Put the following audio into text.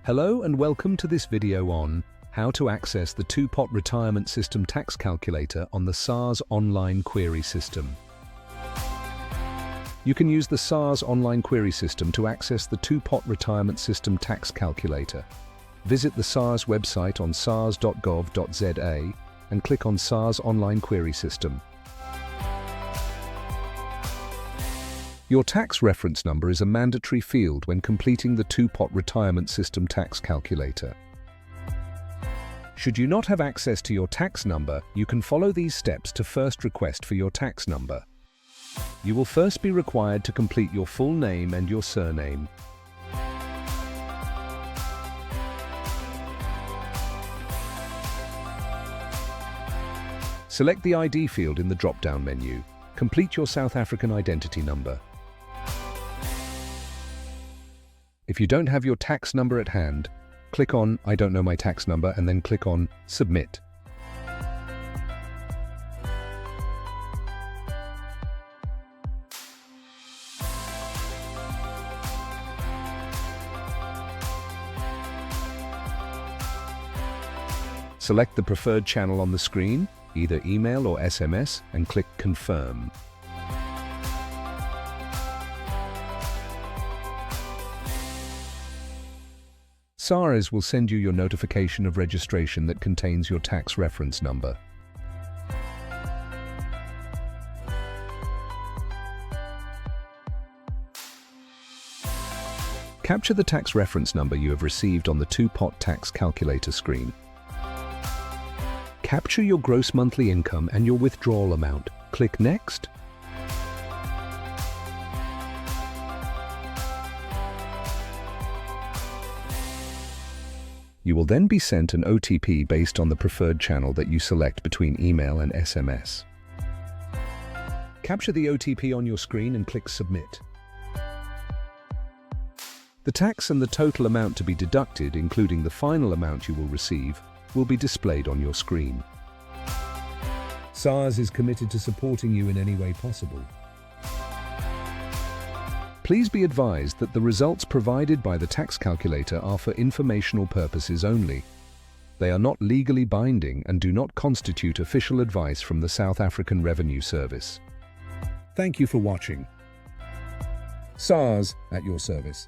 Hello and welcome to this video on how to access the two-pot retirement system tax calculator on the SARS online query system. You can use the SARS online query system to access the two-pot retirement system tax calculator. Visit the SARS website on sars.gov.za and click on SARS online query system. Your tax reference number is a mandatory field when completing the two-pot retirement system tax calculator. Should you not have access to your tax number, you can follow these steps to first request for your tax number. You will first be required to complete your full name and your surname. Select the ID field in the drop-down menu. Complete your South African identity number. If you don't have your tax number at hand, click on I don't know my tax number and then click on Submit. Select the preferred channel on the screen, either email or SMS, and click Confirm. SARS will send you your notification of registration that contains your tax reference number. Capture the tax reference number you have received on the two-pot tax calculator screen. Capture your gross monthly income and your withdrawal amount. Click Next. You will then be sent an OTP based on the preferred channel that you select between email and SMS. Capture the OTP on your screen and click Submit. The tax and the total amount to be deducted, including the final amount you will receive, will be displayed on your screen. SARS is committed to supporting you in any way possible. Please be advised that the results provided by the tax calculator are for informational purposes only. They are not legally binding and do not constitute official advice from the South African Revenue Service. Thank you for watching. SARS at your service.